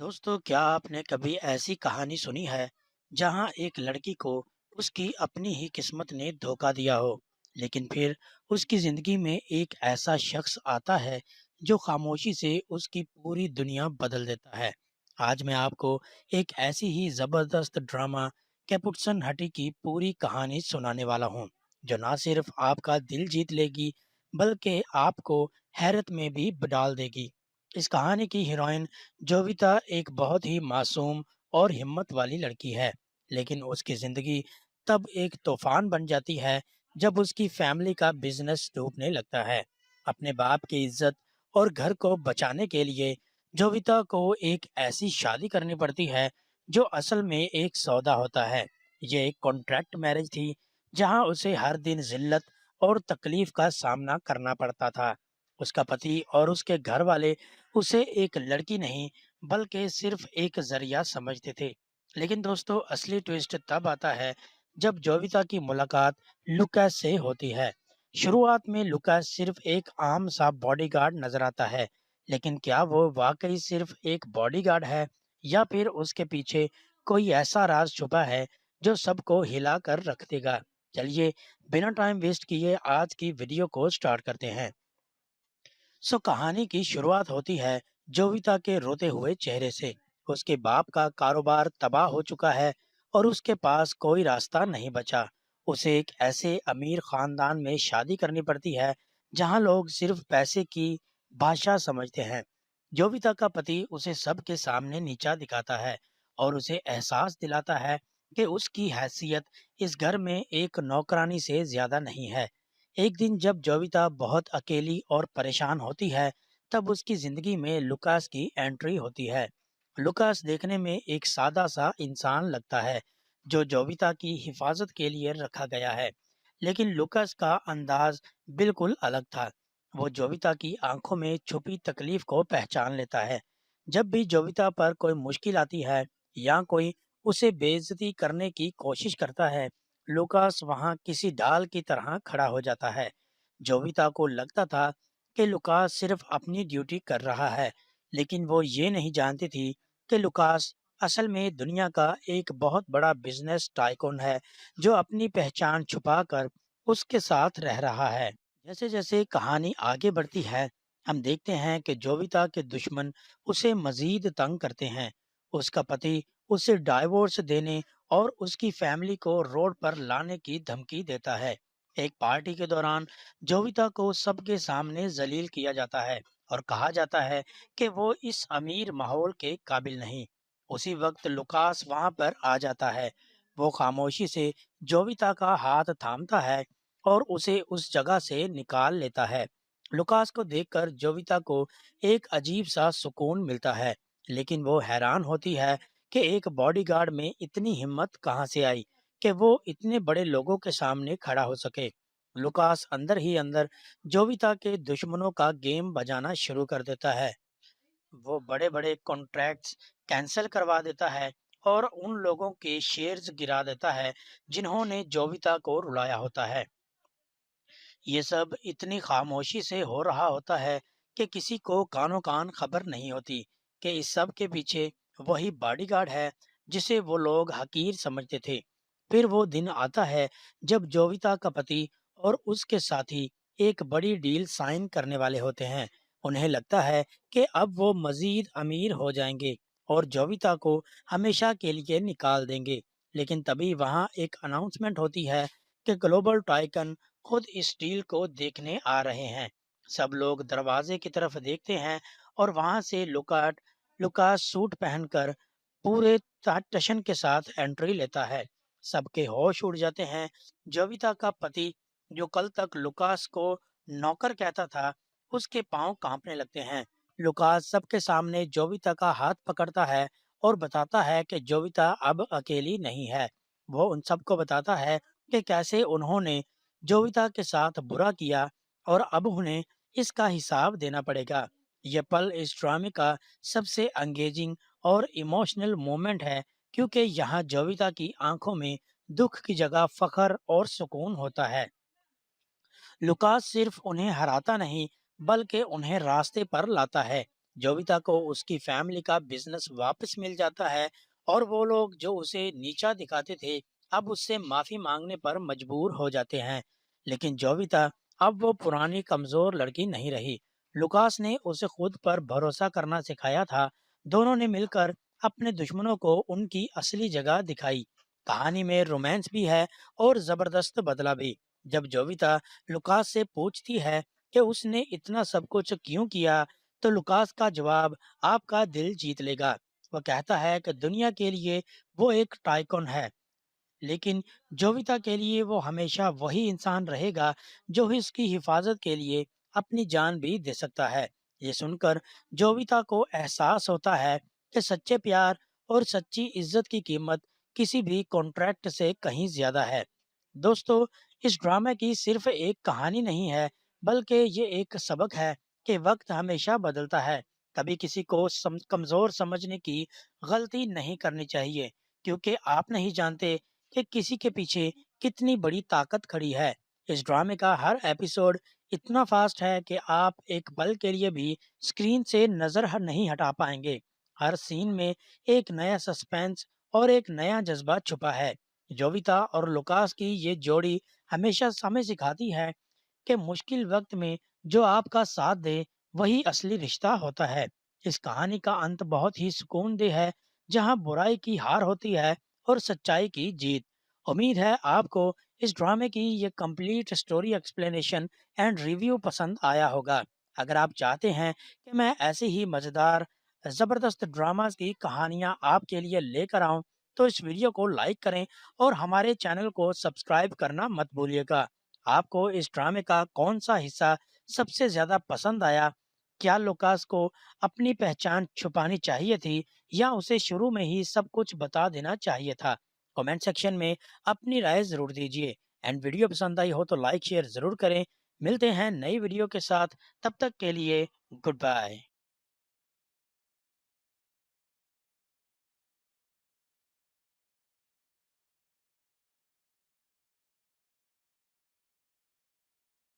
दोस्तों, क्या आपने कभी ऐसी कहानी सुनी है जहां एक लड़की को उसकी अपनी ही किस्मत ने धोखा दिया हो, लेकिन फिर उसकी जिंदगी में एक ऐसा शख्स आता है जो खामोशी से उसकी पूरी दुनिया बदल देता है। आज मैं आपको एक ऐसी ही जबरदस्त ड्रामा कैपुटसन हटी की पूरी कहानी सुनाने वाला हूं, जो ना सिर्फ आपका दिल जीत लेगी बल्कि आपको हैरत में भी डाल देगी। इस कहानी की हीरोइन जोविता एक बहुत ही मासूम और हिम्मत वाली लड़की है, लेकिन उसकी जिंदगी तब एक तूफान बन जाती है जब उसकी फैमिली का बिजनेस डूबने लगता है। अपने बाप की इज्जत और घर को बचाने के लिए जोविता को एक ऐसी शादी करनी पड़ती है जो असल में एक सौदा होता है। ये एक कॉन्ट्रैक्ट मैरिज थी जहां उसे हर दिन जिल्लत और तकलीफ का सामना करना पड़ता था। उसका पति और उसके घर वाले उसे एक लड़की नहीं बल्कि सिर्फ एक जरिया समझते थे। लेकिन दोस्तों, असली ट्विस्ट तब आता है जब जोविता की मुलाकात लुकास से होती है। शुरुआत में लुकास सिर्फ एक आम सा बॉडीगार्ड नजर आता है, लेकिन क्या वो वाकई सिर्फ एक बॉडीगार्ड है या फिर उसके पीछे कोई ऐसा राज छुपा है जो सबको हिला कर रख देगा। चलिए, बिना टाइम वेस्ट किए आज की वीडियो को स्टार्ट करते हैं। कहानी की शुरुआत होती है जोविता के रोते हुए चेहरे से। उसके बाप का कारोबार तबाह हो चुका है और उसके पास कोई रास्ता नहीं बचा। उसे एक ऐसे अमीर खानदान में शादी करनी पड़ती है जहां लोग सिर्फ पैसे की भाषा समझते हैं। जोविता का पति उसे सबके सामने नीचा दिखाता है और उसे एहसास दिलाता है कि उसकी हैसियत इस घर में एक नौकरानी से ज्यादा नहीं है। एक दिन जब जोविता बहुत अकेली और परेशान होती है, तब उसकी जिंदगी में लुकास की एंट्री होती है। लुकास देखने में एक सादा सा इंसान लगता है जो जोविता की हिफाजत के लिए रखा गया है, लेकिन लुकास का अंदाज बिल्कुल अलग था। वो जोविता की आंखों में छुपी तकलीफ को पहचान लेता है। जब भी जोविता पर कोई मुश्किल आती है या कोई उसे बेइज्जती करने की कोशिश करता है, लुकास वहां किसी ढाल की तरह खड़ा हो जाता है। जोविता को लगता था कि लुकास सिर्फ अपनी ड्यूटी कर रहा है, लेकिन वो ये नहीं जानती थी कि लुकास असल में दुनिया का एक बहुत बड़ा बिजनेस टाइकून है जो अपनी पहचान छुपाकर उसके साथ रह रहा है। जैसे जैसे कहानी आगे बढ़ती है, हम देखते हैं कि जोविता के दुश्मन उसे मजीद तंग करते हैं। उसका पति उसे डाइवोर्स देने और उसकी फैमिली को रोड पर लाने की धमकी देता है। एक पार्टी के दौरान जोविता को सबके सामने जलील किया जाता है और कहा जाता है कि वो इस अमीर माहौल के काबिल नहीं। उसी वक्त लुकास वहां पर आ जाता है। वो खामोशी से जोविता का हाथ थामता है और उसे उस जगह से निकाल लेता है। लुकास को देखकर जोविता को एक अजीब सा सुकून मिलता है, लेकिन वो हैरान होती है कि एक बॉडीगार्ड में इतनी हिम्मत कहाँ से आई कि वो इतने बड़े लोगों के सामने खड़ा हो सके। लुकास अंदर ही अंदर जोविता के दुश्मनों का गेम बजाना शुरू कर देता है। वो बड़े बड़े कॉन्ट्रैक्ट्स कैंसिल करवा देता है और उन लोगों के शेयर्स गिरा देता है जिन्होंने जोविता को रुलाया होता है। ये सब इतनी खामोशी से हो रहा होता है कि किसी को कानो कान खबर नहीं होती कि इस सब के पीछे वही बॉडीगार्ड है जिसे वो लोग हकीर समझते थे। फिर वो दिन आता है जब जोविता का पति और उसके साथी एक बड़ी डील साइन करने वाले होते हैं। उन्हें लगता है कि अब वो मजीद अमीर हो जाएंगे और जोविता को हमेशा के लिए निकाल देंगे। लेकिन तभी वहाँ एक अनाउंसमेंट होती है कि ग्लोबल टाइकन खुद इस डील को देखने आ रहे हैं। सब लोग दरवाजे की तरफ देखते हैं और वहां से लुकास सूट पहनकर पूरे टशन के साथ एंट्री लेता है। सबके होश उड़ जाते हैं। जोविता का पति, जो कल तक लुकास को नौकर कहता था, उसके पांव कांपने लगते हैं। लुकास सबके सामने जोविता का हाथ पकड़ता है और बताता है कि जोविता अब अकेली नहीं है। वो उन सबको बताता है कि कैसे उन्होंने जोविता के साथ बुरा किया और अब उन्हें इसका हिसाब देना पड़ेगा। यह पल इस ड्रामे का सबसे एंगेजिंग और इमोशनल मोमेंट है, क्योंकि यहाँ जोविता की आंखों में दुख की जगह फखर और सुकून होता है। लुकास सिर्फ उन्हें हराता नहीं बल्कि उन्हें रास्ते पर लाता है। जोविता को उसकी फैमिली का बिजनेस वापस मिल जाता है और वो लोग जो उसे नीचा दिखाते थे अब उससे माफी मांगने पर मजबूर हो जाते हैं। लेकिन जोविता अब वो पुरानी कमजोर लड़की नहीं रही। लुकास ने उसे खुद पर भरोसा करना सिखाया था। दोनों ने मिलकर अपने दुश्मनों को उनकी असली जगह दिखाई। कहानी में रोमांस भी है और जबरदस्त बदला भी। जब जोविता लुकास से पूछती है कि उसने इतना सब कुछ क्यों किया, तो लुकास का जवाब आपका दिल जीत लेगा। वह कहता है कि दुनिया के लिए वो एक टाइकॉन है, लेकिन जोविता के लिए वो हमेशा वही इंसान रहेगा जो इसकी हिफाजत के लिए अपनी जान भी दे सकता है। ये सुनकर जोविता को एहसास होता है कि सच्चे प्यार और सच्ची इज्जत की कीमत किसी भी कॉन्ट्रैक्ट से कहीं ज्यादा है। दोस्तों, इस ड्रामे की सिर्फ एक कहानी नहीं है, बल्कि ये एक सबक है कि वक्त हमेशा बदलता है। कभी किसी को कमजोर समझने की गलती नहीं करनी चाहिए, क्योंकि आप नहीं जानते कि किसी के पीछे कितनी बड़ी ताकत खड़ी है। इस ड्रामे का हर एपिसोड इतना फास्ट है कि आप एक पल के लिए भी स्क्रीन से नजर नहीं हटा पाएंगे। हर सीन में एक नया सस्पेंस और एक नया जज्बा छुपा है। जोविता और लुकास की ये जोड़ी हमेशा हमें सिखाती है कि मुश्किल वक्त में जो आपका साथ दे वही असली रिश्ता होता है। इस कहानी का अंत बहुत ही सुकूनदेह है, जहां बुराई की हार होती है और सच्चाई की जीत। उम्मीद है आपको इस ड्रामे की ये complete story explanation and review पसंद आया होगा। अगर आप चाहते हैं कि मैं ऐसे ही मज़ेदार ज़बरदस्त ड्रामास की कहानियां आपके लिए लेकर आऊं, तो इस वीडियो को लाइक करें और हमारे चैनल को सब्सक्राइब करना मत भूलिएगा। आपको इस ड्रामे का कौन सा हिस्सा सबसे ज़्यादा पसंद आया? क्या लुकास को अपनी पहचान छुपानी चाहिए थी या उसे शुरू में ही सब कुछ बता देना चाहिए था? कमेंट सेक्शन में अपनी राय ज़रूर दीजिए। एंड वीडियो पसंद आई हो तो लाइक शेयर ज़रूर करें। मिलते हैं नई वीडियो के साथ, तब तक के लिए गुड बाय।